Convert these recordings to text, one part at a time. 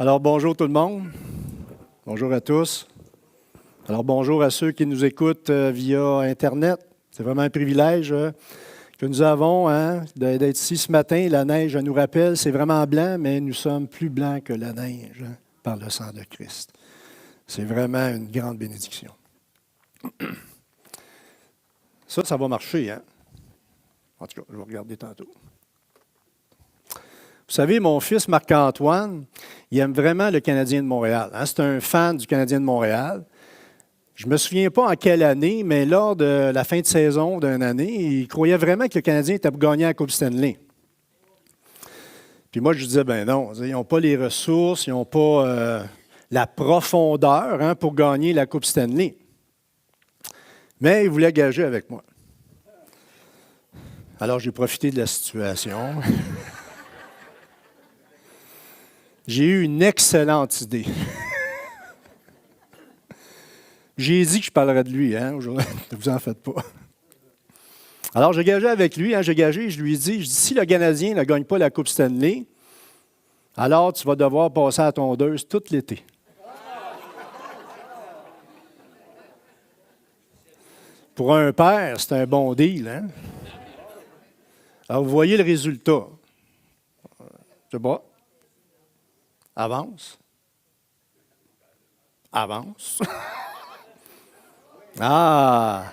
Alors, bonjour tout le monde. Bonjour à tous. Alors, bonjour à ceux qui nous écoutent via Internet. C'est vraiment un privilège que nous avons d'être ici ce matin. La neige nous rappelle, c'est vraiment blanc, mais nous sommes plus blancs que la neige par le sang de Christ. C'est vraiment une grande bénédiction. Ça va marcher, hein? En tout cas, je vais regarder tantôt. Vous savez, mon fils Marc-Antoine, il aime vraiment le Canadien de Montréal. C'est un fan du Canadien de Montréal. Je ne me souviens pas en quelle année, mais lors de la fin de saison d'une année, il croyait vraiment que le Canadien était pour gagner la Coupe Stanley. Puis moi, je lui disais, ben non, ils n'ont pas les ressources, ils n'ont pas la profondeur pour gagner la Coupe Stanley. Mais il voulait gager avec moi. Alors, j'ai profité de la situation. J'ai eu une excellente idée. J'ai dit que je parlerais de lui, aujourd'hui. Ne vous en faites pas. Alors, j'ai gagé avec lui, j'ai gagé, je lui ai dit, si le Canadien ne gagne pas la Coupe Stanley, alors tu vas devoir passer à la tondeuse tout l'été. Pour un père, c'est un bon deal, Alors, vous voyez le résultat. Je sais pas. Avance. Avance. Ah!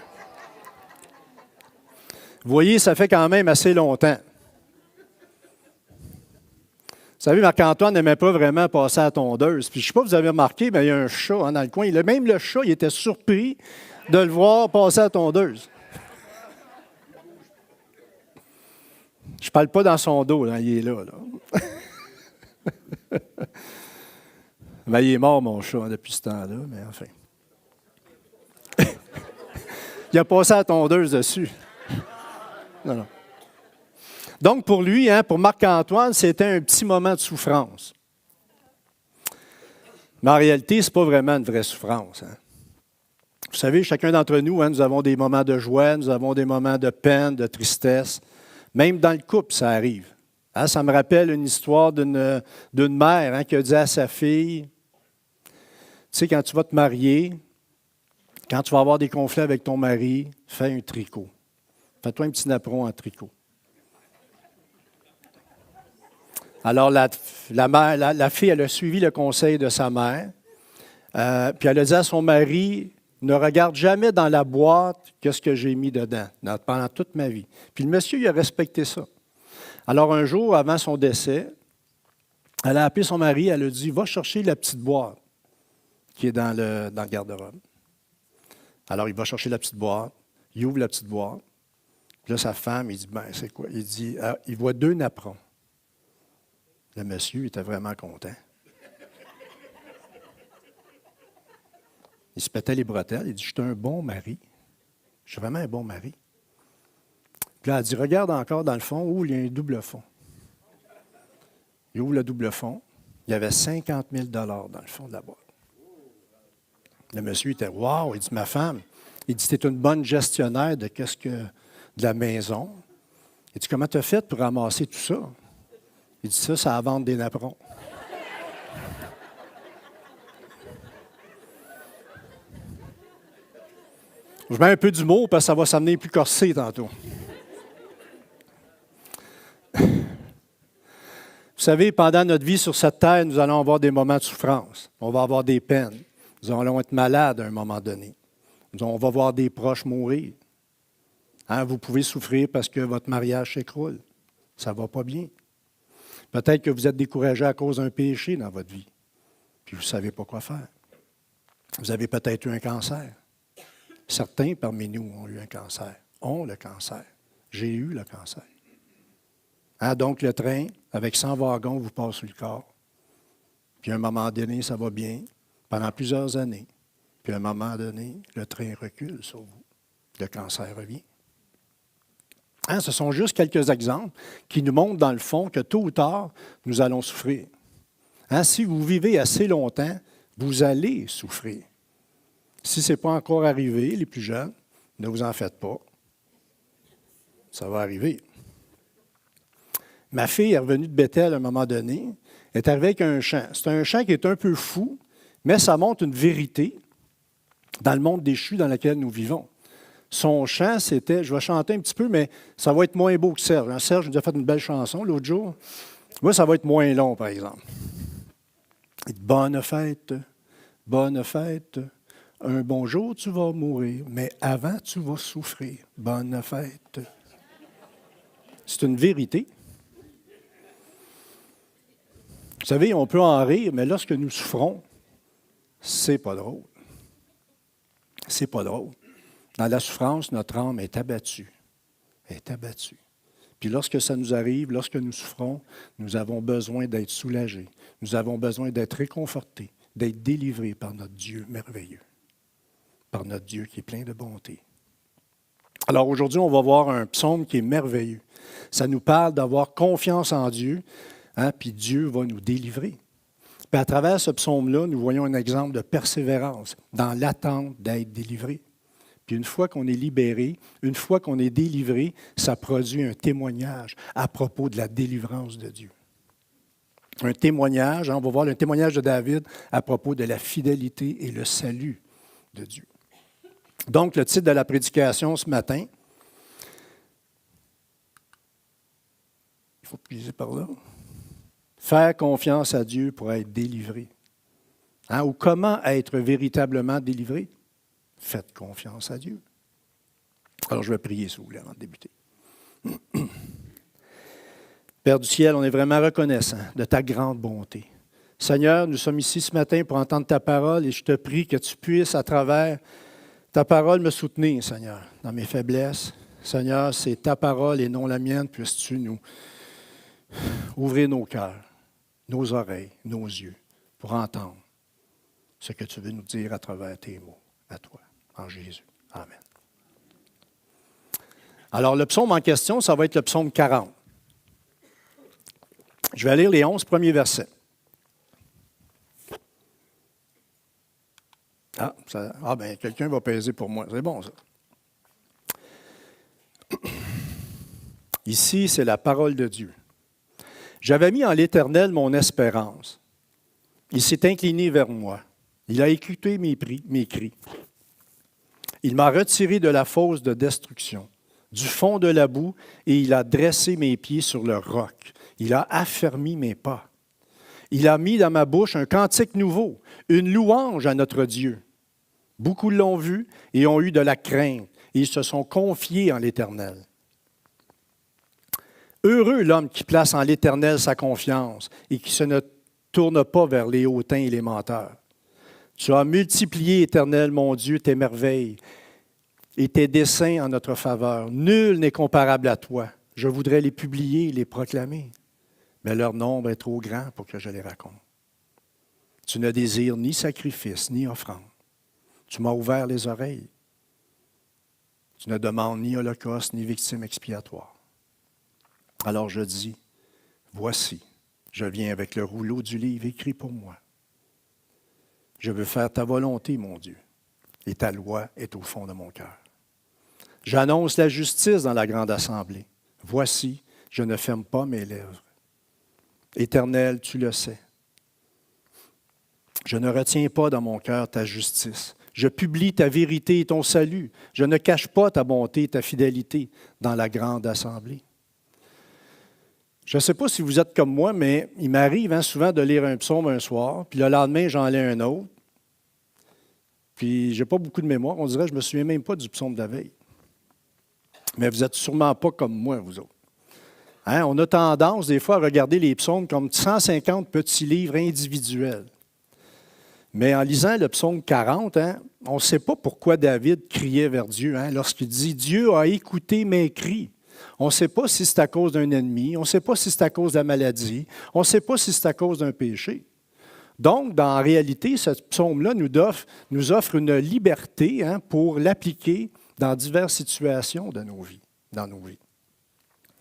Vous voyez, ça fait quand même assez longtemps. Vous savez, Marc-Antoine n'aimait pas vraiment passer à la tondeuse. Puis je ne sais pas si vous avez remarqué, mais il y a un chat dans le coin. Même le chat, il était surpris de le voir passer à la tondeuse. Je ne parle pas dans son dos, il est là. Ben, il est mort, mon chat, depuis ce temps-là, mais enfin. Il a passé à la tondeuse dessus. Non. Donc, pour lui, pour Marc-Antoine, c'était un petit moment de souffrance. Mais en réalité, ce n'est pas vraiment une vraie souffrance. Vous savez, chacun d'entre nous, nous avons des moments de joie, nous avons des moments de peine, de tristesse. Même dans le couple, ça arrive. Ça me rappelle une histoire d'une mère qui a dit à sa fille, tu sais, quand tu vas te marier, quand tu vas avoir des conflits avec ton mari, fais un tricot. Fais-toi un petit napperon en tricot. Alors, la fille, elle a suivi le conseil de sa mère, puis elle a dit à son mari, ne regarde jamais dans la boîte qu'est-ce que j'ai mis dedans, pendant toute ma vie. Puis le monsieur, il a respecté ça. Alors, un jour, avant son décès, elle a appelé son mari, elle a dit, va chercher la petite boîte qui est dans le garde-robe. Alors, il va chercher la petite boîte, il ouvre la petite boîte. Puis là, sa femme, il dit, ben, c'est quoi? Il dit, il voit 2 napperons. Le monsieur était vraiment content. Il se pétait les bretelles. Il dit, je suis un bon mari. Je suis vraiment un bon mari. Puis là, elle dit, regarde encore dans le fond où il y a un double fond. Il ouvre le double fond. Il y avait 50 000 $ dans le fond de la boîte. Le monsieur était, wow, il dit, ma femme, il dit, tu es une bonne gestionnaire de la maison. Il dit, comment tu as fait pour ramasser tout ça? Il dit, ça va vendre des napperons. Je mets un peu d'humour parce que ça va s'amener plus corsé tantôt. Vous savez, pendant notre vie sur cette terre, nous allons avoir des moments de souffrance. On va avoir des peines. Nous allons être malades à un moment donné. On va voir des proches mourir. Vous pouvez souffrir parce que votre mariage s'écroule. Ça ne va pas bien. Peut-être que vous êtes découragé à cause d'un péché dans votre vie. Puis vous ne savez pas quoi faire. Vous avez peut-être eu un cancer. Certains parmi nous ont eu un cancer, ont le cancer. J'ai eu le cancer. Donc le train, avec 100 wagons, vous passe sur le corps. Puis à un moment donné, ça va bien, pendant plusieurs années. Puis à un moment donné, le train recule sur vous. Le cancer revient. Ce sont juste quelques exemples qui nous montrent dans le fond que tôt ou tard, nous allons souffrir. Si vous vivez assez longtemps, vous allez souffrir. Si ce n'est pas encore arrivé, les plus jeunes, ne vous en faites pas. Ça va arriver. Ma fille est revenue de Bethel à un moment donné. est arrivé avec un chant. C'est un chant qui est un peu fou, mais ça montre une vérité dans le monde déchu dans lequel nous vivons. Son chant, c'était, je vais chanter un petit peu, mais ça va être moins beau que Serge. Serge nous a fait une belle chanson l'autre jour. Moi, ça va être moins long, par exemple. Bonne fête, un bon jour tu vas mourir, mais avant tu vas souffrir. Bonne fête. C'est une vérité. Vous savez, on peut en rire, mais lorsque nous souffrons, c'est pas drôle. C'est pas drôle. Dans la souffrance, notre âme est abattue. Est abattue. Puis lorsque ça nous arrive, lorsque nous souffrons, nous avons besoin d'être soulagés. Nous avons besoin d'être réconfortés, d'être délivrés par notre Dieu merveilleux, par notre Dieu qui est plein de bonté. Alors aujourd'hui, on va voir un psaume qui est merveilleux. Ça nous parle d'avoir confiance en Dieu, puis Dieu va nous délivrer. Puis à travers ce psaume-là, nous voyons un exemple de persévérance dans l'attente d'être délivré. Puis une fois qu'on est libéré, une fois qu'on est délivré, ça produit un témoignage à propos de la délivrance de Dieu. Un témoignage, on va voir le témoignage de David à propos de la fidélité et le salut de Dieu. Donc, le titre de la prédication ce matin, il faut puiser par là, faire confiance à Dieu pour être délivré. Ou comment être véritablement délivré? Faites confiance à Dieu. Alors, je vais prier, si vous voulez, avant de débuter. Père du ciel, on est vraiment reconnaissant de ta grande bonté. Seigneur, nous sommes ici ce matin pour entendre ta parole et je te prie que tu puisses, à travers ta parole, me soutenir, Seigneur, dans mes faiblesses. Seigneur, c'est ta parole et non la mienne. Puisses-tu nous ouvrir nos cœurs, nos oreilles, nos yeux, pour entendre ce que tu veux nous dire à travers tes mots, à toi, en Jésus. Amen. Alors, le psaume en question, ça va être le psaume 40. Je vais lire les 11 premiers versets. Quelqu'un va peser pour moi. C'est bon, ça. Ici, c'est la parole de Dieu. J'avais mis en l'Éternel mon espérance. Il s'est incliné vers moi. Il a écouté mes cris. Il m'a retiré de la fosse de destruction, du fond de la boue, et il a dressé mes pieds sur le roc. Il a affermi mes pas. Il a mis dans ma bouche un cantique nouveau, une louange à notre Dieu. Beaucoup l'ont vu et ont eu de la crainte, et ils se sont confiés en l'Éternel. Heureux l'homme qui place en l'Éternel sa confiance et qui ne tourne pas vers les hautains et les menteurs. Tu as multiplié, Éternel, mon Dieu, tes merveilles et tes desseins en notre faveur. Nul n'est comparable à toi. Je voudrais les publier et les proclamer, mais leur nombre est trop grand pour que je les raconte. Tu ne désires ni sacrifice, ni offrande. Tu m'as ouvert les oreilles. Tu ne demandes ni holocauste, ni victime expiatoire. Alors je dis, voici, je viens avec le rouleau du livre écrit pour moi. Je veux faire ta volonté, mon Dieu, et ta loi est au fond de mon cœur. J'annonce la justice dans la grande assemblée. Voici, je ne ferme pas mes lèvres. Éternel, tu le sais. Je ne retiens pas dans mon cœur ta justice. Je publie ta vérité et ton salut. Je ne cache pas ta bonté et ta fidélité dans la grande assemblée. Je ne sais pas si vous êtes comme moi, mais il m'arrive souvent de lire un psaume un soir, puis le lendemain, j'en lis un autre. Puis, je n'ai pas beaucoup de mémoire. On dirait que je ne me souviens même pas du psaume de la veille. Mais vous n'êtes sûrement pas comme moi, vous autres. On a tendance, des fois, à regarder les psaumes comme 150 petits livres individuels. Mais en lisant le psaume 40, on ne sait pas pourquoi David criait vers Dieu lorsqu'il dit « Dieu a écouté mes cris ». On ne sait pas si c'est à cause d'un ennemi, on ne sait pas si c'est à cause de la maladie, on ne sait pas si c'est à cause d'un péché. Donc, en réalité, ce psaume-là nous offre une liberté pour l'appliquer dans diverses situations de nos vies, dans nos vies.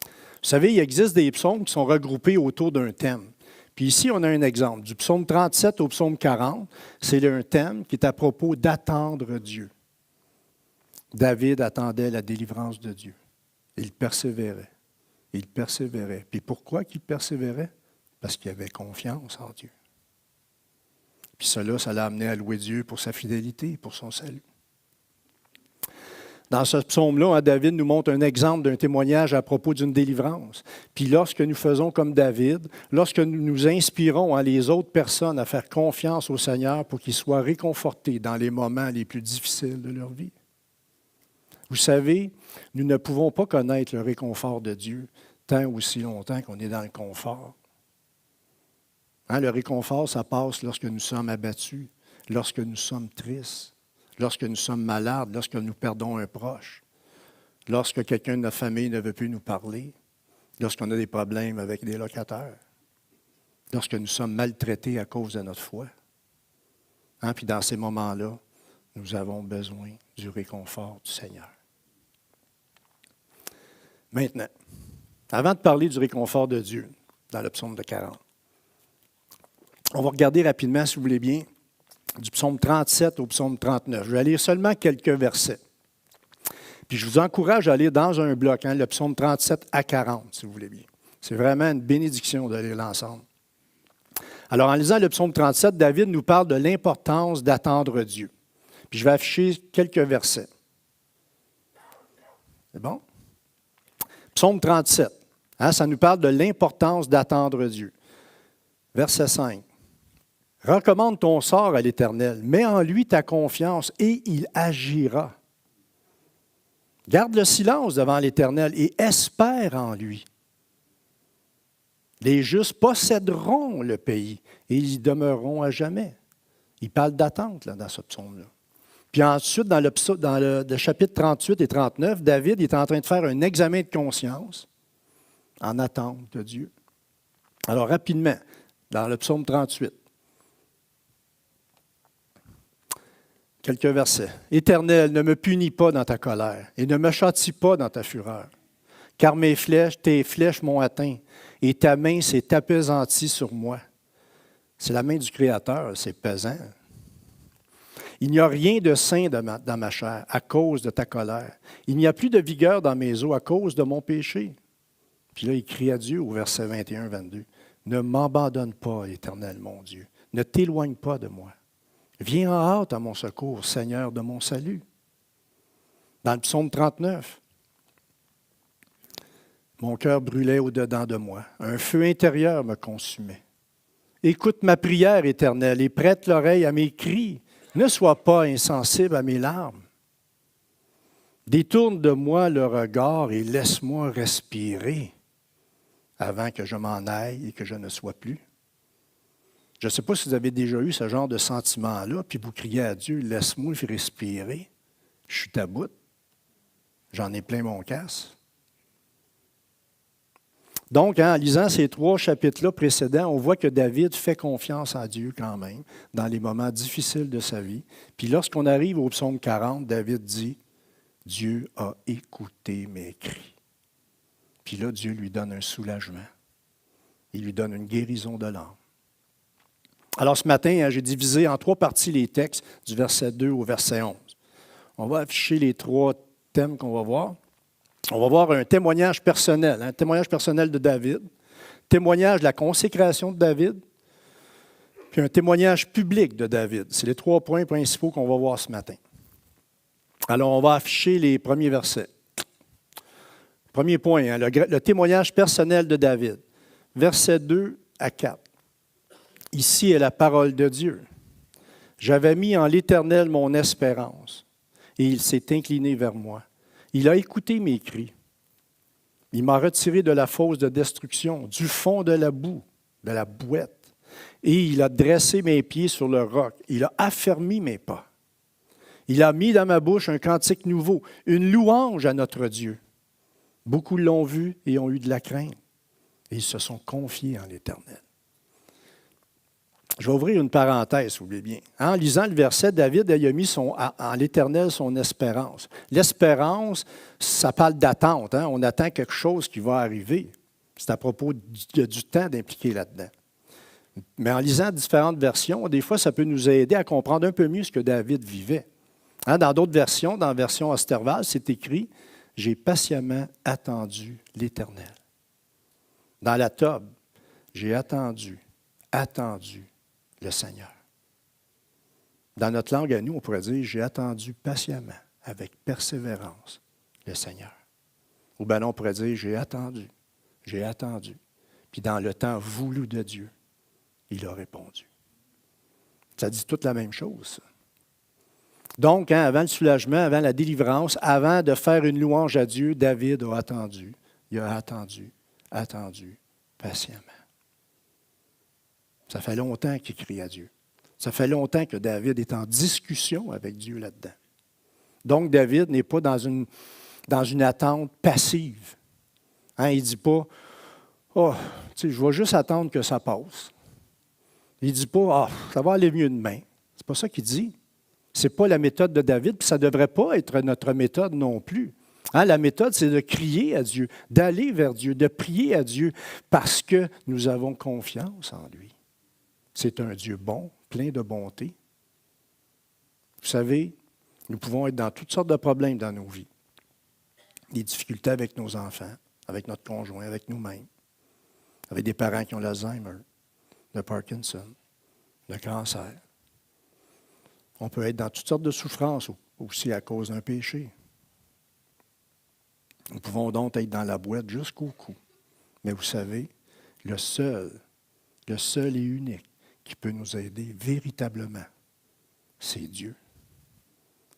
Vous savez, il existe des psaumes qui sont regroupés autour d'un thème. Puis ici, on a un exemple. Du psaume 37 au psaume 40, c'est un thème qui est à propos d'attendre Dieu. David attendait la délivrance de Dieu. Il persévérait. Il persévérait. Puis pourquoi qu'il persévérait? Parce qu'il avait confiance en Dieu. Puis cela, ça l'a amené à louer Dieu pour sa fidélité, pour son salut. Dans ce psaume-là, David nous montre un exemple d'un témoignage à propos d'une délivrance. Puis lorsque nous faisons comme David, lorsque nous nous inspirons les autres personnes à faire confiance au Seigneur pour qu'ils soient réconfortés dans les moments les plus difficiles de leur vie. Vous savez, nous ne pouvons pas connaître le réconfort de Dieu tant ou si longtemps qu'on est dans le confort. Le réconfort, ça passe lorsque nous sommes abattus, lorsque nous sommes tristes, lorsque nous sommes malades, lorsque nous perdons un proche, lorsque quelqu'un de notre famille ne veut plus nous parler, lorsqu'on a des problèmes avec des locataires, lorsque nous sommes maltraités à cause de notre foi. Puis dans ces moments-là, nous avons besoin du réconfort du Seigneur. Maintenant, avant de parler du réconfort de Dieu, dans le psaume de 40, on va regarder rapidement, si vous voulez bien, du psaume 37 au psaume 39. Je vais lire seulement quelques versets. Puis je vous encourage à lire dans un bloc, le psaume 37 à 40, si vous voulez bien. C'est vraiment une bénédiction de lire l'ensemble. Alors, en lisant le psaume 37, David nous parle de l'importance d'attendre Dieu. Puis je vais afficher quelques versets. C'est bon? Psaume 37, ça nous parle de l'importance d'attendre Dieu. Verset 5. Recommande ton sort à l'Éternel, mets en lui ta confiance et il agira. Garde le silence devant l'Éternel et espère en lui. Les justes posséderont le pays et ils y demeureront à jamais. Il parle d'attente dans ce psaume-là. Puis ensuite, dans le chapitre 38 et 39, David est en train de faire un examen de conscience en attente de Dieu. Alors rapidement, dans le psaume 38, quelques versets. « Éternel, ne me punis pas dans ta colère et ne me châtie pas dans ta fureur, car tes flèches m'ont atteint et ta main s'est appesantie sur moi. » C'est la main du Créateur, c'est pesant. « Il n'y a rien de sain dans ma chair à cause de ta colère. Il n'y a plus de vigueur dans mes os à cause de mon péché. » Puis là, il crie à Dieu au verset 21-22. « Ne m'abandonne pas, Éternel, mon Dieu. Ne t'éloigne pas de moi. Viens en hâte à mon secours, Seigneur de mon salut. » Dans le psaume 39, « Mon cœur brûlait au-dedans de moi. Un feu intérieur me consumait. Écoute ma prière, Éternel, et prête l'oreille à mes cris. Ne sois pas insensible à mes larmes. Détourne de moi le regard et laisse-moi respirer avant que je m'en aille et que je ne sois plus. » Je ne sais pas si vous avez déjà eu ce genre de sentiment-là, puis vous criez à Dieu, « Laisse-moi respirer, je suis à bout, j'en ai plein mon casse. » Donc, en lisant ces 3 chapitres-là précédents, on voit que David fait confiance à Dieu quand même dans les moments difficiles de sa vie. Puis lorsqu'on arrive au psaume 40, David dit, « Dieu a écouté mes cris. » Puis là, Dieu lui donne un soulagement. Il lui donne une guérison de l'âme. Alors ce matin, j'ai divisé en 3 parties les textes du verset 2 au verset 11. On va afficher les 3 thèmes qu'on va voir. On va voir un témoignage personnel, un témoignage personnel de David, témoignage de la consécration de David, puis un témoignage public de David. C'est les 3 points principaux qu'on va voir ce matin. Alors, on va afficher les premiers versets. Premier point, le témoignage personnel de David. Versets 2 à 4. Ici est la parole de Dieu. « J'avais mis en l'Éternel mon espérance, et il s'est incliné vers moi. Il a écouté mes cris. Il m'a retiré de la fosse de destruction, du fond de la boue, de la bouette, et il a dressé mes pieds sur le roc. Il a affermi mes pas. Il a mis dans ma bouche un cantique nouveau, une louange à notre Dieu. Beaucoup l'ont vu et ont eu de la crainte, et ils se sont confiés en l'Éternel. » Je vais ouvrir une parenthèse, si vous voulez bien. En lisant le verset, David a mis en l'Éternel son espérance. L'espérance, ça parle d'attente. On attend quelque chose qui va arriver. C'est à propos du temps d'impliquer là-dedans. Mais en lisant différentes versions, des fois, ça peut nous aider à comprendre un peu mieux ce que David vivait. Dans d'autres versions, dans la version Osterwald, c'est écrit « J'ai patiemment attendu l'Éternel ». Dans la Tob, j'ai attendu le Seigneur. Dans notre langue à nous, on pourrait dire, j'ai attendu patiemment, avec persévérance, le Seigneur. Ou bien non, on pourrait dire, j'ai attendu. Puis dans le temps voulu de Dieu, il a répondu. Ça dit toute la même chose, ça. Donc, avant le soulagement, avant la délivrance, avant de faire une louange à Dieu, David a attendu. Il a attendu patiemment. Ça fait longtemps qu'il crie à Dieu. Ça fait longtemps que David est en discussion avec Dieu là-dedans. Donc, David n'est pas dans une attente passive. Il ne dit pas, oh, je vais juste attendre que ça passe. Il ne dit pas, ça va aller mieux demain. C'est pas ça qu'il dit. Ce n'est pas la méthode de David, puis ça ne devrait pas être notre méthode non plus. La méthode, c'est de crier à Dieu, d'aller vers Dieu, de prier à Dieu, parce que nous avons confiance en lui. C'est un Dieu bon, plein de bonté. Vous savez, nous pouvons être dans toutes sortes de problèmes dans nos vies. Des difficultés avec nos enfants, avec notre conjoint, avec nous-mêmes, avec des parents qui ont l'Alzheimer, le Parkinson, le cancer. On peut être dans toutes sortes de souffrances aussi à cause d'un péché. Nous pouvons donc être dans la boîte jusqu'au cou. Mais vous savez, le seul et unique qui peut nous aider véritablement, c'est Dieu.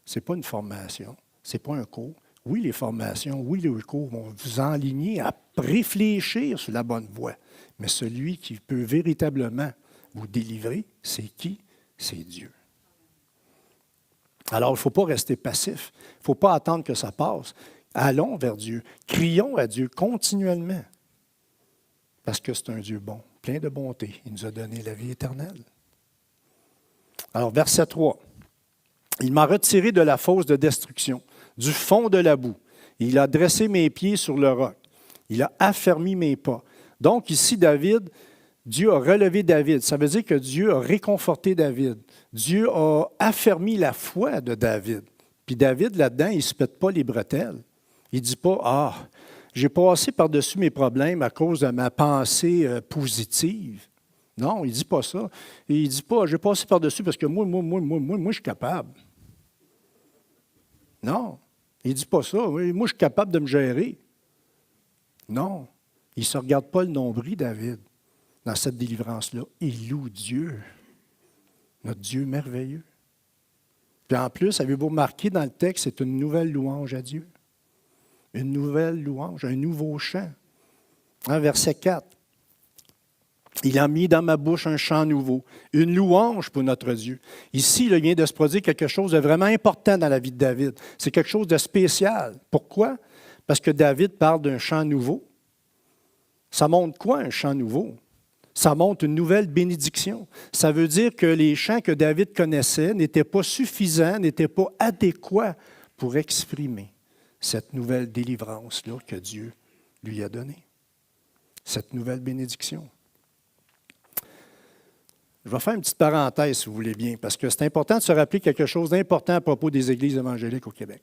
Ce n'est pas une formation, ce n'est pas un cours. Oui, les formations, oui, les cours vont vous enligner à réfléchir sur la bonne voie. Mais celui qui peut véritablement vous délivrer, c'est qui? C'est Dieu. Alors, il ne faut pas rester passif. Il ne faut pas attendre que ça passe. Allons vers Dieu. Crions à Dieu continuellement. Parce que c'est un Dieu bon, plein de bonté. Il nous a donné la vie éternelle. Alors, verset 3. Il m'a retiré de la fosse de destruction, du fond de la boue. Il a dressé mes pieds sur le roc. Il a affermi mes pas. Donc, ici, Dieu a relevé David. Ça veut dire que Dieu a réconforté David. Dieu a affermi la foi de David. Puis David, là-dedans, il ne se pète pas les bretelles. Il ne dit pas, j'ai passé par-dessus mes problèmes à cause de ma pensée positive. Non, il ne dit pas ça. Il ne dit pas, j'ai passé par-dessus parce que moi, je suis capable. Non, il ne dit pas ça. Moi, je suis capable de me gérer. Non, il ne se regarde pas le nombril, David, dans cette délivrance-là. Il loue Dieu, notre Dieu merveilleux. Puis en plus, avez-vous remarqué dans le texte, c'est une nouvelle louange à Dieu. Une nouvelle louange, un nouveau chant. Verset 4. Il a mis dans ma bouche un chant nouveau, une louange pour notre Dieu. Ici, il vient de se produire quelque chose de vraiment important dans la vie de David. C'est quelque chose de spécial. Pourquoi? Parce que David parle d'un chant nouveau. Ça montre quoi, un chant nouveau? Ça montre une nouvelle bénédiction. Ça veut dire que les chants que David connaissait n'étaient pas suffisants, n'étaient pas adéquats pour exprimer cette nouvelle délivrance-là que Dieu lui a donnée. Cette nouvelle bénédiction. Je vais faire une petite parenthèse, si vous voulez bien, parce que c'est important de se rappeler quelque chose d'important à propos des églises évangéliques au Québec.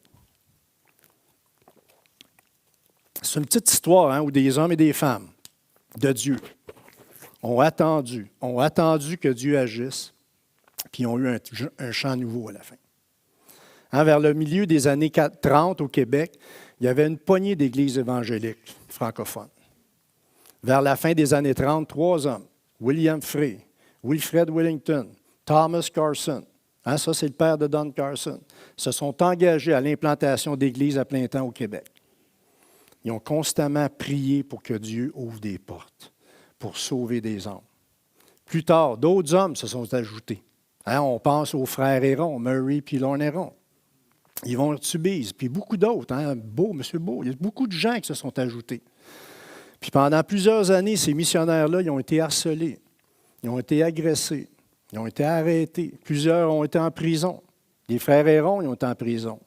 C'est une petite histoire où des hommes et des femmes de Dieu ont attendu que Dieu agisse, puis ont eu un chant nouveau à la fin. Vers le milieu des années 30 au Québec, il y avait une poignée d'églises évangéliques francophones. Vers la fin des années 30, 3 hommes, William Frey, Wilfred Willington, Thomas Carson, ça c'est le père de Don Carson, se sont engagés à l'implantation d'églises à plein temps au Québec. Ils ont constamment prié pour que Dieu ouvre des portes, pour sauver des âmes. Plus tard, d'autres hommes se sont ajoutés. On pense aux frères Héron, Murray et Lorne Héron. Yvon Urtubise, puis beaucoup d'autres. Beau, M. Beau, il y a beaucoup de gens qui se sont ajoutés. Puis pendant plusieurs années, ces missionnaires-là, ils ont été harcelés, ils ont été agressés, ils ont été arrêtés. Plusieurs ont été en prison. Les frères Héron, ils ont été en prison.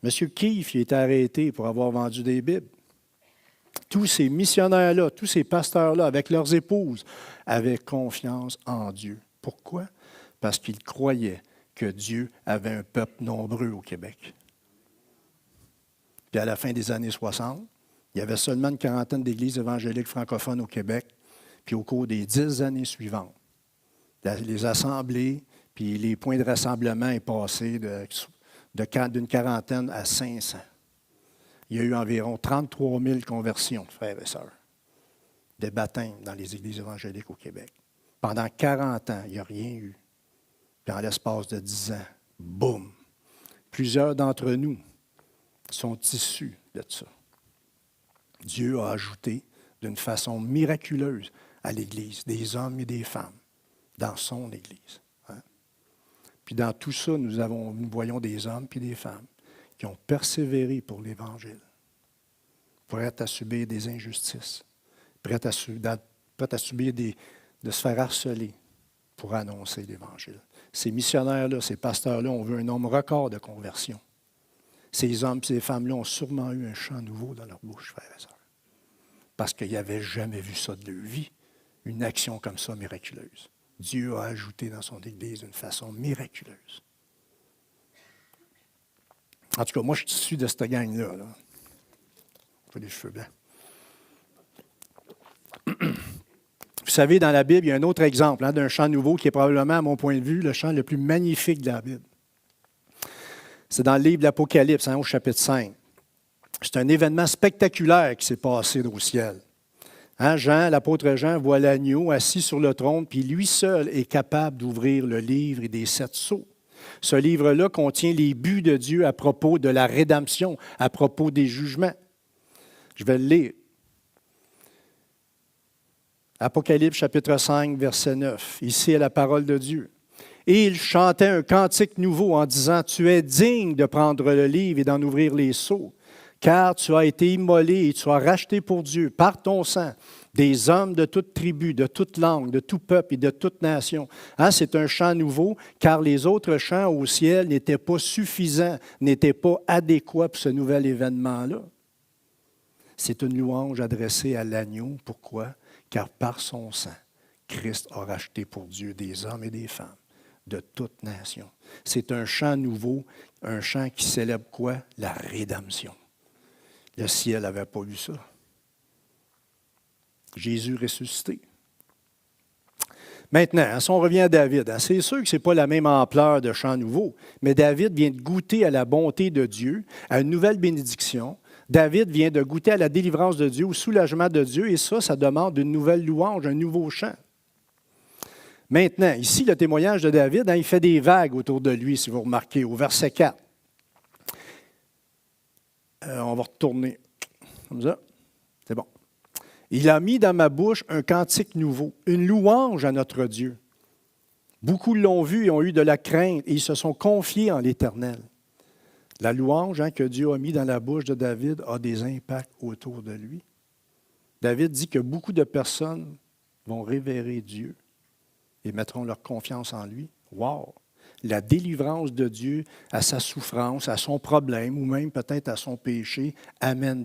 M. Keefe, il a été arrêté pour avoir vendu des Bibles. Tous ces missionnaires-là, tous ces pasteurs-là, avec leurs épouses, avaient confiance en Dieu. Pourquoi? Parce qu'ils croyaient que Dieu avait un peuple nombreux au Québec. Puis à la fin des années 60, il y avait seulement une quarantaine d'églises évangéliques francophones au Québec. puis au cours des 10 années suivantes, les assemblées, puis les points de rassemblement est passé d'une quarantaine à 500. Il y a eu environ 33 000 conversions, frères et sœurs, des baptêmes dans les églises évangéliques au Québec. Pendant 40 ans, il n'y a rien eu. Puis en l'espace de 10 ans, boum! Plusieurs d'entre nous sont issus de ça. Dieu a ajouté d'une façon miraculeuse à l'Église des hommes et des femmes dans son Église. Hein? Puis dans tout ça, nous voyons des hommes et des femmes qui ont persévéré pour l'Évangile, prêts à subir des injustices, prêts à subir de se faire harceler pour annoncer l'Évangile. Ces missionnaires-là, ces pasteurs-là, on veut un nombre record de conversions. Ces hommes et ces femmes-là ont sûrement eu un chant nouveau dans leur bouche, frères et sœurs, parce qu'ils n'avaient jamais vu ça de leur vie, une action comme ça miraculeuse. Dieu a ajouté dans son Église d'une façon miraculeuse. En tout cas, moi, je suis issu de cette gang-là. Là. J'ai les cheveux blancs. Vous savez, dans la Bible, il y a un autre exemple d'un chant nouveau qui est probablement, à mon point de vue, le chant le plus magnifique de la Bible. C'est dans le livre de l'Apocalypse, au chapitre 5. C'est un événement spectaculaire qui s'est passé au ciel. L'apôtre Jean voit l'agneau assis sur le trône, puis lui seul est capable d'ouvrir le livre et des 7 sceaux. Ce livre-là contient les buts de Dieu à propos de la rédemption, à propos des jugements. Je vais le lire. Apocalypse chapitre 5, verset 9. Ici est la parole de Dieu. Et il chantait un cantique nouveau en disant, « Tu es digne de prendre le livre et d'en ouvrir les sceaux, car tu as été immolé et tu as racheté pour Dieu, par ton sang, des hommes de toute tribu, de toute langue, de tout peuple et de toute nation. » C'est un chant nouveau, car les autres chants au ciel n'étaient pas suffisants, n'étaient pas adéquats pour ce nouvel événement-là. C'est une louange adressée à l'agneau. Pourquoi? Car par son sang, Christ a racheté pour Dieu des hommes et des femmes de toute nation. C'est un chant nouveau, un chant qui célèbre quoi? La rédemption. Le ciel n'avait pas eu ça. Jésus ressuscité. Maintenant, si on revient à David, c'est sûr que ce n'est pas la même ampleur de chant nouveau, mais David vient de goûter à la bonté de Dieu, à une nouvelle bénédiction. David vient de goûter à la délivrance de Dieu, au soulagement de Dieu, et ça demande une nouvelle louange, un nouveau chant. Maintenant, ici, le témoignage de David, il fait des vagues autour de lui, si vous remarquez, au verset 4. On va retourner comme ça. C'est bon. Il a mis dans ma bouche un cantique nouveau, une louange à notre Dieu. Beaucoup l'ont vu et ont eu de la crainte, et ils se sont confiés en l'Éternel. La louange que Dieu a mis dans la bouche de David a des impacts autour de lui. David dit que beaucoup de personnes vont révérer Dieu et mettront leur confiance en lui. Wow! La délivrance de Dieu à sa souffrance, à son problème, ou même peut-être à son péché, amène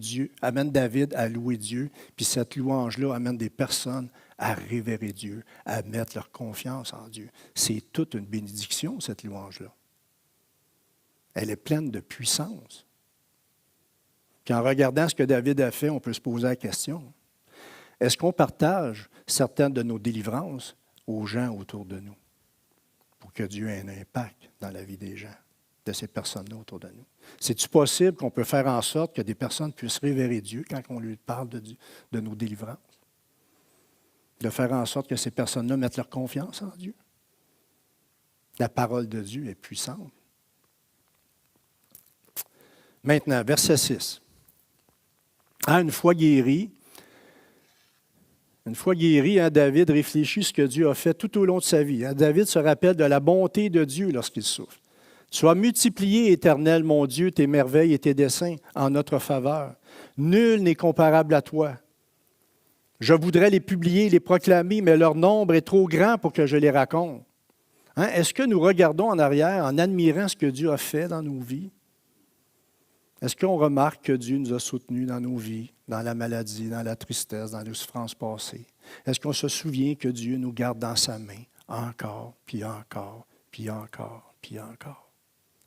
David à louer Dieu. Puis cette louange-là amène des personnes à révérer Dieu, à mettre leur confiance en Dieu. C'est toute une bénédiction, cette louange-là. Elle est pleine de puissance. Puis en regardant ce que David a fait, on peut se poser la question, est-ce qu'on partage certaines de nos délivrances aux gens autour de nous pour que Dieu ait un impact dans la vie des gens, de ces personnes-là autour de nous? C'est-tu possible qu'on peut faire en sorte que des personnes puissent révérer Dieu quand on lui parle de nos délivrances? De faire en sorte que ces personnes-là mettent leur confiance en Dieu? La parole de Dieu est puissante. Maintenant, verset 6. Une fois guéri, David réfléchit ce que Dieu a fait tout au long de sa vie. David se rappelle de la bonté de Dieu lorsqu'il souffre. Tu as multiplié, Éternel, mon Dieu, tes merveilles et tes desseins en notre faveur. Nul n'est comparable à toi. Je voudrais les publier, les proclamer, mais leur nombre est trop grand pour que je les raconte. Est-ce que nous regardons en arrière en admirant ce que Dieu a fait dans nos vies? Est-ce qu'on remarque que Dieu nous a soutenus dans nos vies, dans la maladie, dans la tristesse, dans les souffrances passées? Est-ce qu'on se souvient que Dieu nous garde dans sa main encore, puis encore, puis encore, puis encore,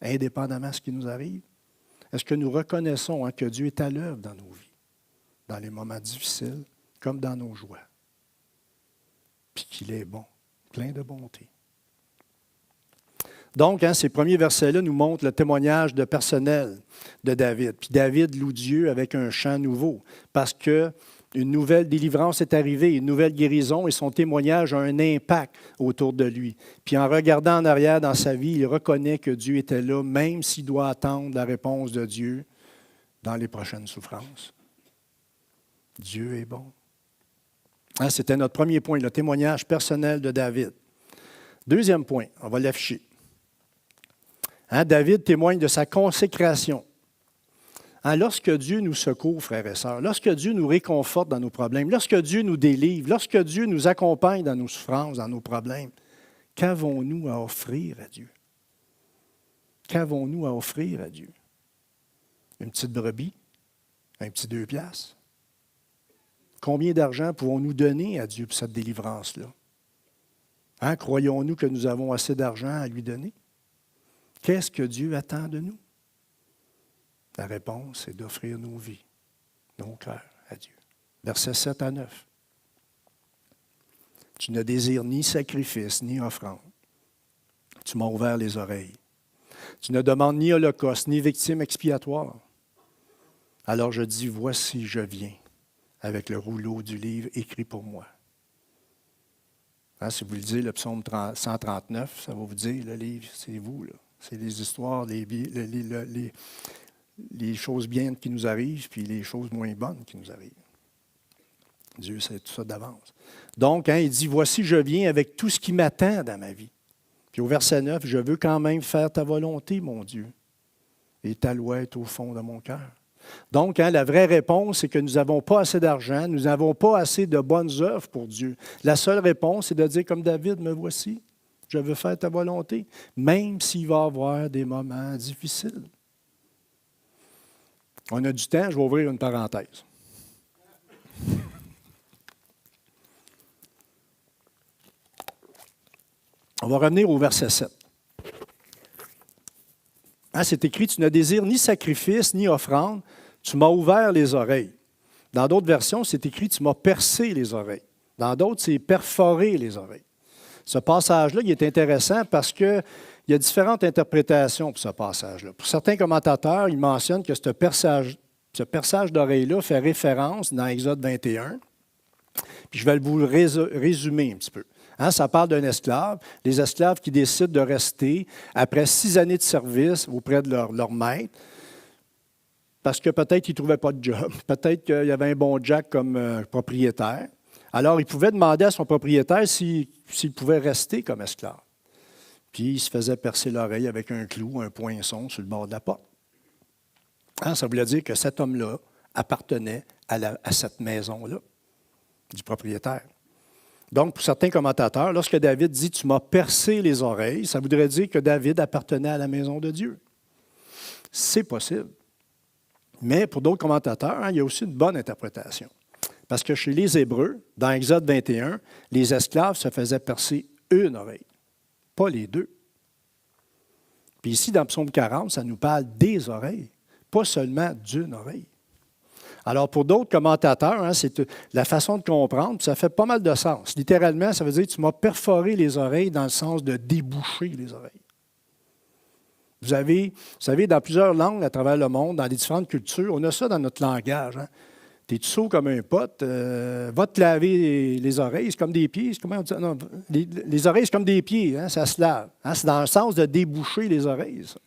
indépendamment de ce qui nous arrive? Est-ce que nous reconnaissons que Dieu est à l'œuvre dans nos vies, dans les moments difficiles comme dans nos joies? puis qu'il est bon, plein de bonté. Donc, ces premiers versets-là nous montrent le témoignage de personnel de David. Puis David loue Dieu avec un chant nouveau, parce qu'une nouvelle délivrance est arrivée, une nouvelle guérison, et son témoignage a un impact autour de lui. Puis en regardant en arrière dans sa vie, il reconnaît que Dieu était là, même s'il doit attendre la réponse de Dieu dans les prochaines souffrances. Dieu est bon. C'était notre premier point, le témoignage personnel de David. Deuxième point, on va l'afficher. David témoigne de sa consécration. Lorsque Dieu nous secourt, frères et sœurs, lorsque Dieu nous réconforte dans nos problèmes, lorsque Dieu nous délivre, lorsque Dieu nous accompagne dans nos souffrances, dans nos problèmes, qu'avons-nous à offrir à Dieu? Qu'avons-nous à offrir à Dieu? Une petite brebis? Un petit 2 piastres? Combien d'argent pouvons-nous donner à Dieu pour cette délivrance-là? Croyons-nous que nous avons assez d'argent à lui donner? Qu'est-ce que Dieu attend de nous? La réponse est d'offrir nos vies, nos cœurs à Dieu. Versets 7 à 9. Tu ne désires ni sacrifice, ni offrande. Tu m'as ouvert les oreilles. Tu ne demandes ni holocauste, ni victime expiatoire. Alors je dis, voici, je viens, avec le rouleau du livre écrit pour moi. Si vous lisez le psaume 139, ça va vous dire, le livre, c'est vous, là. C'est les histoires, les choses bien qui nous arrivent, puis les choses moins bonnes qui nous arrivent. Dieu sait tout ça d'avance. Donc, il dit, voici, je viens avec tout ce qui m'attend dans ma vie. Puis au verset 9, je veux quand même faire ta volonté, mon Dieu. Et ta loi est au fond de mon cœur. Donc, la vraie réponse, c'est que nous n'avons pas assez d'argent, nous n'avons pas assez de bonnes œuvres pour Dieu. La seule réponse, c'est de dire comme David, me voici. Je veux faire ta volonté, même s'il va y avoir des moments difficiles. On a du temps, je vais ouvrir une parenthèse. On va revenir au verset 7. C'est écrit, tu ne désires ni sacrifice, ni offrande, tu m'as ouvert les oreilles. Dans d'autres versions, c'est écrit, tu m'as percé les oreilles. Dans d'autres, c'est perforé les oreilles. Ce passage-là, il est intéressant parce qu'il y a différentes interprétations pour ce passage-là. Pour certains commentateurs, ils mentionnent que ce perçage d'oreille-là fait référence dans Exode 21. Puis je vais vous résumer un petit peu. Ça parle d'un esclave. Les esclaves qui décident de rester après 6 années de service auprès de leur maître, parce que peut-être ils ne trouvaient pas de job, peut-être qu'il y avait un bon Jack comme propriétaire. Alors, il pouvait demander à son propriétaire s'il pouvait rester comme esclave. Puis, il se faisait percer l'oreille avec un clou, un poinçon sur le bord de la porte. Ça voulait dire que cet homme-là appartenait à cette maison-là, du propriétaire. Donc, pour certains commentateurs, lorsque David dit « Tu m'as percé les oreilles », ça voudrait dire que David appartenait à la maison de Dieu. C'est possible. Mais pour d'autres commentateurs, il y a aussi une bonne interprétation. Parce que chez les Hébreux, dans Exode 21, les esclaves se faisaient percer une oreille, pas les deux. Puis ici, dans Psaume 40, ça nous parle des oreilles, pas seulement d'une oreille. Alors, pour d'autres commentateurs, c'est la façon de comprendre, ça fait pas mal de sens. Littéralement, ça veut dire que tu m'as perforé les oreilles dans le sens de déboucher les oreilles. Vous savez, dans plusieurs langues à travers le monde, dans les différentes cultures, on a ça dans notre langage. T'es sourd comme un pote, va te laver les oreilles, c'est comme des pieds. Comment on dit? Non, les oreilles, c'est comme des pieds, ça se lave. C'est dans le sens de déboucher les oreilles, ça.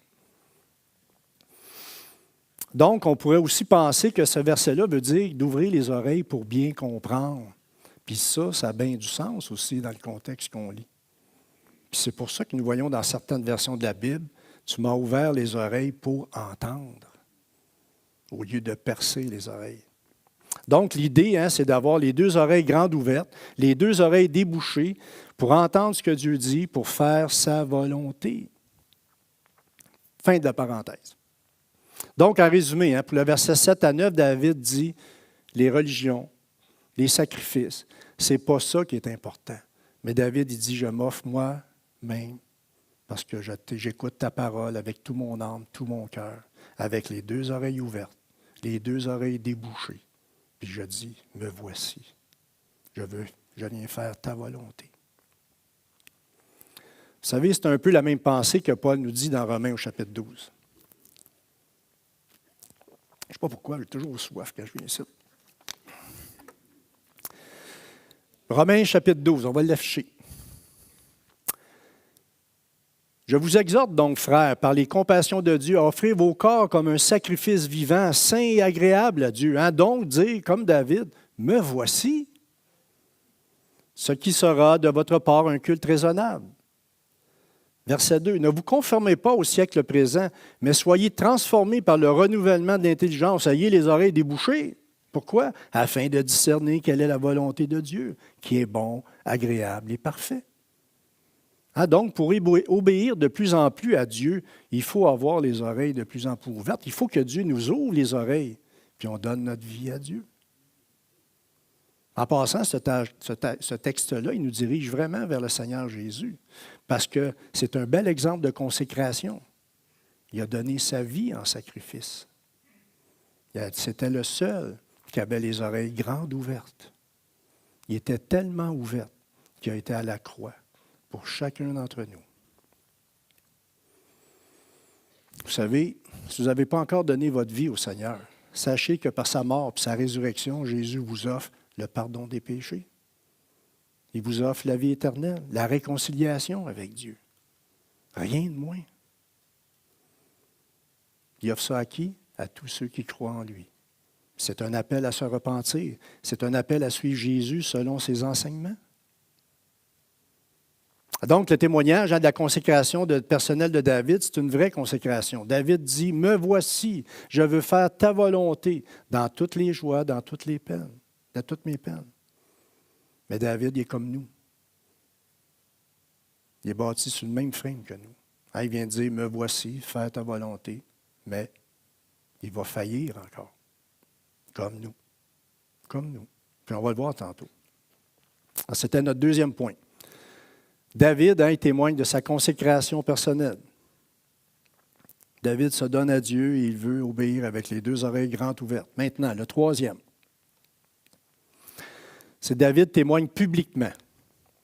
Donc, on pourrait aussi penser que ce verset-là veut dire d'ouvrir les oreilles pour bien comprendre. Puis ça a bien du sens aussi dans le contexte qu'on lit. Puis c'est pour ça que nous voyons dans certaines versions de la Bible, tu m'as ouvert les oreilles pour entendre, au lieu de percer les oreilles. Donc, l'idée, c'est d'avoir les 2 oreilles grandes ouvertes, les 2 oreilles débouchées pour entendre ce que Dieu dit, pour faire sa volonté. Fin de la parenthèse. Donc, en résumé, pour le verset 7 à 9, David dit, les religions, les sacrifices, ce n'est pas ça qui est important. Mais David, il dit, je m'offre moi-même parce que j'écoute ta parole avec tout mon âme, tout mon cœur, avec les 2 oreilles ouvertes, les 2 oreilles débouchées. Puis je dis, me voici. Je je viens faire ta volonté. Vous savez, c'est un peu la même pensée que Paul nous dit dans Romains au chapitre 12. Je ne sais pas pourquoi, j'ai toujours soif quand je viens ici. Romains chapitre 12, on va l'afficher. Je vous exhorte donc, frères, par les compassions de Dieu, à offrir vos corps comme un sacrifice vivant, saint et agréable à Dieu. Donc, dire, comme David, me voici, ce qui sera de votre part un culte raisonnable. Verset 2, ne vous conformez pas au siècle présent, mais soyez transformés par le renouvellement de l'intelligence. Ayez les oreilles débouchées. Pourquoi? Afin de discerner quelle est la volonté de Dieu, qui est bon, agréable et parfait. Donc, pour obéir de plus en plus à Dieu, il faut avoir les oreilles de plus en plus ouvertes. Il faut que Dieu nous ouvre les oreilles, puis on donne notre vie à Dieu. En passant, ce texte-là, il nous dirige vraiment vers le Seigneur Jésus, parce que c'est un bel exemple de consécration. Il a donné sa vie en sacrifice. C'était le seul qui avait les oreilles grandes ouvertes. Il était tellement ouvert qu'il a été à la croix pour chacun d'entre nous. Vous savez, si vous n'avez pas encore donné votre vie au Seigneur, sachez que par sa mort et sa résurrection, Jésus vous offre le pardon des péchés. Il vous offre la vie éternelle, la réconciliation avec Dieu. Rien de moins. Il offre ça à qui? À tous ceux qui croient en lui. C'est un appel à se repentir. C'est un appel à suivre Jésus selon ses enseignements. Donc, le témoignage de la consécration personnelle de David, c'est une vraie consécration. David dit, « Me voici, je veux faire ta volonté dans toutes les joies, dans toutes les peines, dans toutes mes peines. » Mais David, il est comme nous. Il est bâti sur le même frame que nous. Il vient de dire, « Me voici, faire ta volonté. » Mais il va faillir encore. Comme nous. Comme nous. Puis on va le voir tantôt. C'était notre deuxième point. David, il témoigne de sa consécration personnelle. David se donne à Dieu et il veut obéir avec les deux oreilles grandes ouvertes. Maintenant, le troisième. C'est David témoigne publiquement.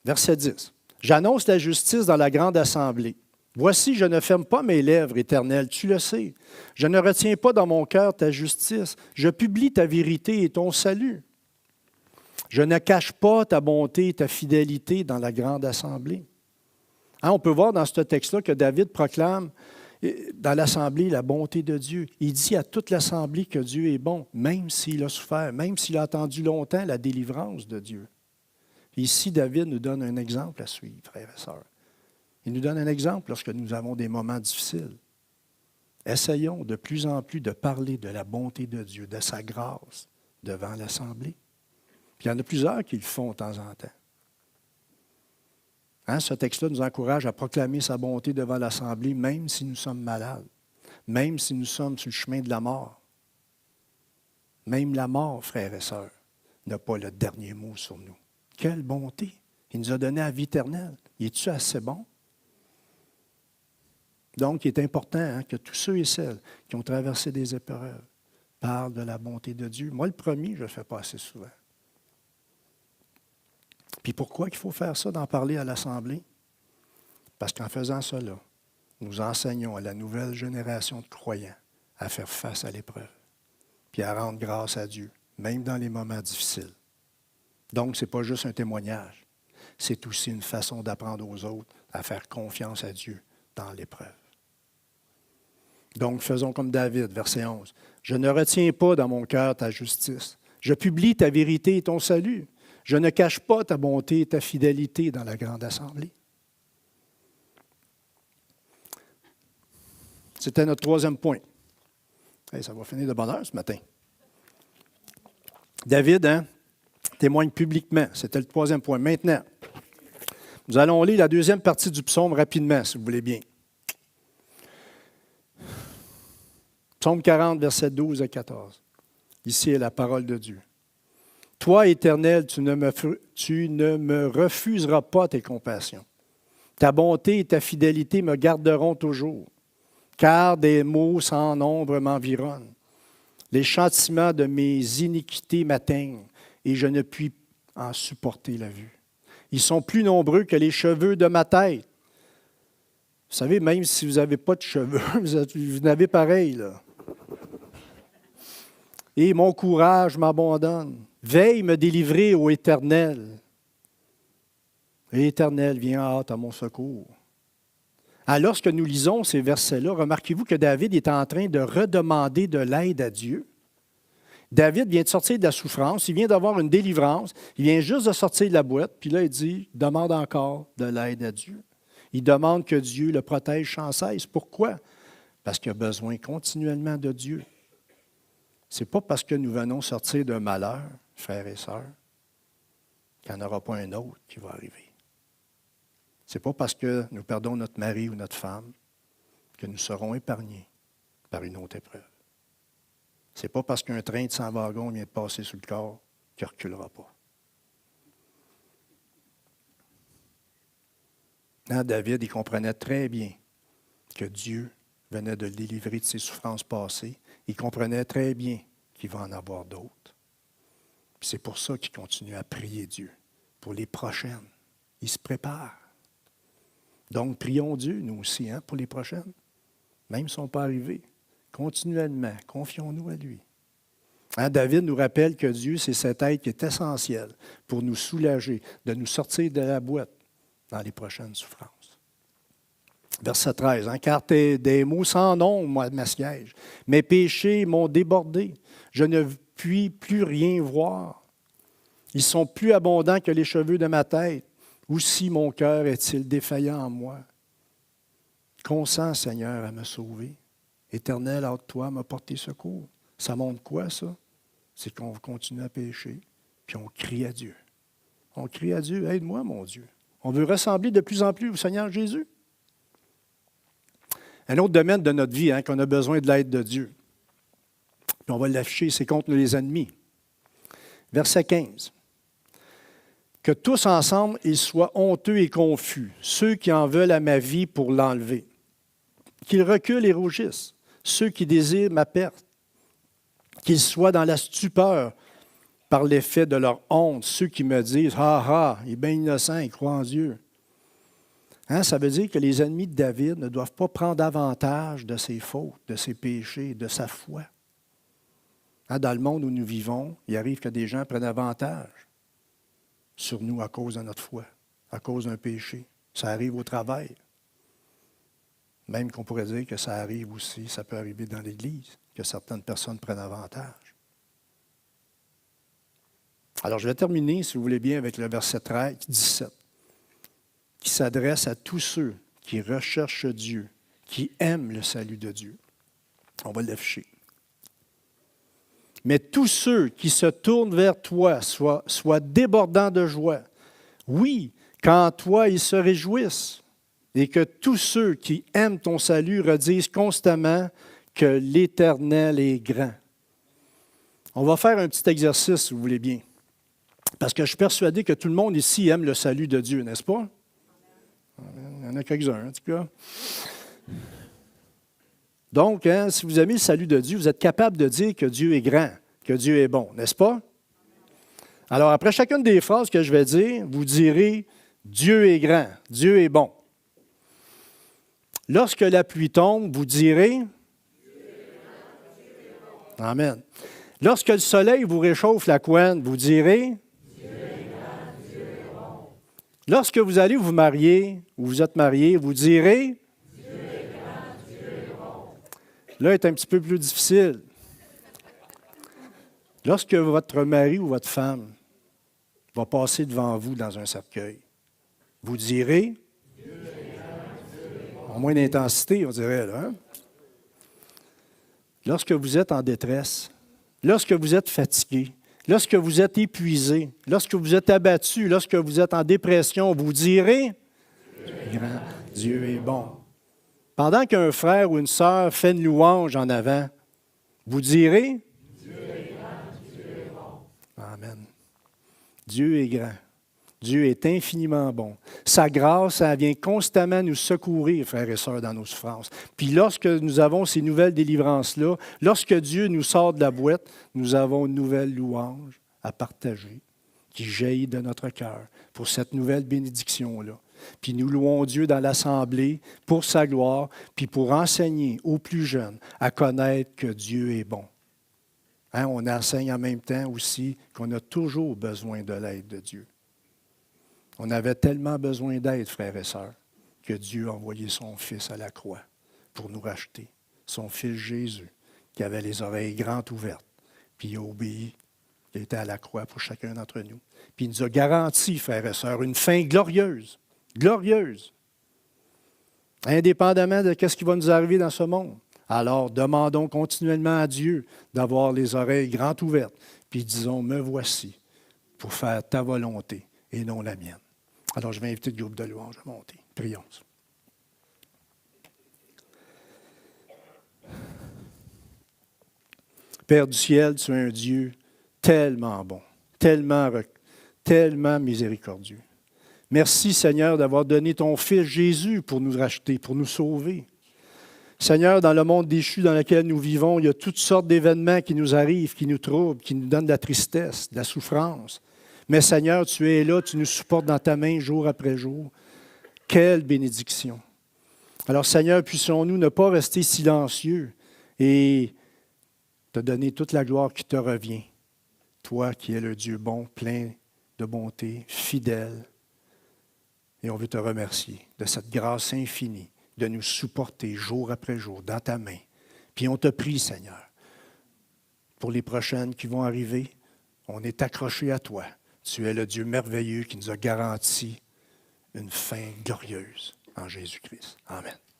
Verset 10. « J'annonce la justice dans la grande assemblée. Voici, je ne ferme pas mes lèvres, Éternel, tu le sais. Je ne retiens pas dans mon cœur ta justice. Je publie ta vérité et ton salut. Je ne cache pas ta bonté et ta fidélité dans la grande assemblée. » On peut voir dans ce texte-là que David proclame dans l'assemblée la bonté de Dieu. Il dit à toute l'assemblée que Dieu est bon, même s'il a souffert, même s'il a attendu longtemps la délivrance de Dieu. Ici, David nous donne un exemple à suivre, frères et sœurs. Il nous donne un exemple lorsque nous avons des moments difficiles. Essayons de plus en plus de parler de la bonté de Dieu, de sa grâce devant l'assemblée. Puis il y en a plusieurs qui le font de temps en temps. Ce texte-là nous encourage à proclamer sa bonté devant l'assemblée, même si nous sommes malades, même si nous sommes sur le chemin de la mort. Même la mort, frères et sœurs, n'a pas le dernier mot sur nous. Quelle bonté! Il nous a donné la vie éternelle. Es-tu assez bon? Donc, il est important que tous ceux et celles qui ont traversé des épreuves parlent de la bonté de Dieu. Moi, le premier, je ne le fais pas assez souvent. Puis pourquoi il faut faire ça, d'en parler à l'Assemblée? Parce qu'en faisant cela, nous enseignons à la nouvelle génération de croyants à faire face à l'épreuve, puis à rendre grâce à Dieu, même dans les moments difficiles. Donc, ce n'est pas juste un témoignage, c'est aussi une façon d'apprendre aux autres à faire confiance à Dieu dans l'épreuve. Donc, faisons comme David, verset 11. « Je ne retiens pas dans mon cœur ta justice. Je publie ta vérité et ton salut. Je ne cache pas ta bonté et ta fidélité dans la grande assemblée. » C'était notre troisième point. Ça va finir de bonne heure ce matin. David, témoigne publiquement. C'était le troisième point. Maintenant, nous allons lire la deuxième partie du psaume rapidement, si vous voulez bien. Psaume 40, versets 12 à 14. Ici est la parole de Dieu. « Toi, Éternel, tu ne me refuseras pas tes compassions. Ta bonté et ta fidélité me garderont toujours, car des maux sans nombre m'environnent. Les châtiments de mes iniquités m'atteignent, et je ne puis à en supporter la vue. Ils sont plus nombreux que les cheveux de ma tête. Vous savez, même si vous n'avez pas de cheveux, vous en avez pareil, là. Et mon courage m'abandonne. Veille me délivrer ô Éternel. L'Éternel, viens en hâte à mon secours. Alors, lorsque nous lisons ces versets-là, remarquez-vous que David est en train de redemander de l'aide à Dieu. David vient de sortir de la souffrance, il vient d'avoir une délivrance, il vient juste de sortir de la boîte, puis là, il dit, demande encore de l'aide à Dieu. Il demande que Dieu le protège sans cesse. Pourquoi? Parce qu'il a besoin continuellement de Dieu. Ce n'est pas parce que nous venons sortir d'un malheur, frères et sœurs, qu'il n'y en aura pas un autre qui va arriver. Ce n'est pas parce que nous perdons notre mari ou notre femme que nous serons épargnés par une autre épreuve. Ce n'est pas parce qu'un train de 100 wagons vient de passer sur le corps qu'il ne reculera pas. David, il comprenait très bien que Dieu venait de le délivrer de ses souffrances passées. Il comprenait très bien qu'il va en avoir d'autres. Puis c'est pour ça qu'il continue à prier Dieu pour les prochaines. Il se prépare. Donc, prions Dieu, nous aussi, pour les prochaines. Même si elles ne sont pas arrivées. Continuellement, confions-nous à lui. David nous rappelle que Dieu, c'est cette aide qui est essentielle pour nous soulager, de nous sortir de la boîte dans les prochaines souffrances. Verset 13. Car des maux sans nombre m'assiègent. Mes péchés m'ont débordé. Je ne puis plus rien voir. Ils sont plus abondants que les cheveux de ma tête. Aussi mon cœur est-il défaillant en moi. Consens, Seigneur, à me sauver. Éternel, hâte-toi à me porter secours. Ça montre quoi, ça? C'est qu'on continue à pécher, puis on crie à Dieu. On crie à Dieu, aide-moi, mon Dieu. On veut ressembler de plus en plus au Seigneur Jésus. Un autre domaine de notre vie, qu'on a besoin de l'aide de Dieu. Puis on va l'afficher, c'est contre les ennemis. Verset 15. Que tous ensemble, ils soient honteux et confus, ceux qui en veulent à ma vie pour l'enlever. Qu'ils reculent et rougissent, ceux qui désirent ma perte. Qu'ils soient dans la stupeur par l'effet de leur honte, ceux qui me disent « Ah ah, il est bien innocent, il croit en Dieu. » Ça veut dire que les ennemis de David ne doivent pas prendre avantage de ses fautes, de ses péchés, de sa foi. Dans le monde où nous vivons, il arrive que des gens prennent avantage sur nous à cause de notre foi, à cause d'un péché. Ça arrive au travail. Même qu'on pourrait dire que ça arrive aussi, ça peut arriver dans l'Église, que certaines personnes prennent avantage. Alors, je vais terminer, si vous voulez bien, avec le verset 17, qui s'adresse à tous ceux qui recherchent Dieu, qui aiment le salut de Dieu. On va l'afficher. Mais tous ceux qui se tournent vers toi soient débordants de joie. Oui, qu'en toi ils se réjouissent. Et que tous ceux qui aiment ton salut redisent constamment que l'Éternel est grand. On va faire un petit exercice, si vous voulez bien. Parce que je suis persuadé que tout le monde ici aime le salut de Dieu, n'est-ce pas? Il y en a quelques-uns, en tout cas. Donc, si vous aimez le salut de Dieu, vous êtes capable de dire que Dieu est grand, que Dieu est bon, n'est-ce pas? Alors, après chacune des phrases que je vais dire, vous direz « Dieu est grand, Dieu est bon ». Lorsque la pluie tombe, vous direz « Amen ». Lorsque le soleil vous réchauffe la couenne, vous direz « Dieu est grand, Dieu est bon ». Lorsque vous allez vous marier ou vous êtes marié, vous direz « Dieu est grand, Dieu est bon ». Là, est un petit peu plus difficile. Lorsque votre mari ou votre femme va passer devant vous dans un cercueil, vous direz en moins d'intensité, on dirait, là. Lorsque vous êtes en détresse, lorsque vous êtes fatigué, lorsque vous êtes épuisé, lorsque vous êtes abattu, lorsque vous êtes en dépression, vous direz « Grand Dieu est bon ». Pendant qu'un frère ou une sœur fait une louange en avant, vous direz « Dieu est grand, Dieu est bon ». Amen. Dieu est grand. Dieu est infiniment bon. Sa grâce, elle vient constamment nous secourir, frères et sœurs, dans nos souffrances. Puis lorsque nous avons ces nouvelles délivrances-là, lorsque Dieu nous sort de la boîte, nous avons une nouvelle louange à partager qui jaillit de notre cœur pour cette nouvelle bénédiction-là. Puis nous louons Dieu dans l'assemblée pour sa gloire, puis pour enseigner aux plus jeunes à connaître que Dieu est bon. Hein, on enseigne en même temps aussi qu'on a toujours besoin de l'aide de Dieu. On avait tellement besoin d'aide, frères et sœurs, que Dieu a envoyé son Fils à la croix pour nous racheter. Son Fils Jésus, qui avait les oreilles grandes ouvertes, puis il a obéi, il était à la croix pour chacun d'entre nous. Puis il nous a garanti, frères et sœurs, une fin glorieuse, glorieuse, indépendamment de ce qui va nous arriver dans ce monde. Alors, demandons continuellement à Dieu d'avoir les oreilles grandes ouvertes, puis disons, me voici pour faire ta volonté et non la mienne. Alors, je vais inviter le groupe de louanges à monter. Prions. Père du ciel, tu es un Dieu tellement bon, tellement miséricordieux. Merci, Seigneur, d'avoir donné ton Fils Jésus pour nous racheter, pour nous sauver. Seigneur, dans le monde déchu dans lequel nous vivons, il y a toutes sortes d'événements qui nous arrivent, qui nous troublent, qui nous donnent de la tristesse, de la souffrance. Mais Seigneur, tu es là, tu nous supportes dans ta main jour après jour. Quelle bénédiction! Alors Seigneur, puissions-nous ne pas rester silencieux et te donner toute la gloire qui te revient. Toi qui es le Dieu bon, plein de bonté, fidèle. Et on veut te remercier de cette grâce infinie de nous supporter jour après jour dans ta main. Puis on te prie, Seigneur, pour les prochaines qui vont arriver, on est accroché à toi. Tu es le Dieu merveilleux qui nous a garanti une fin glorieuse en Jésus-Christ. Amen.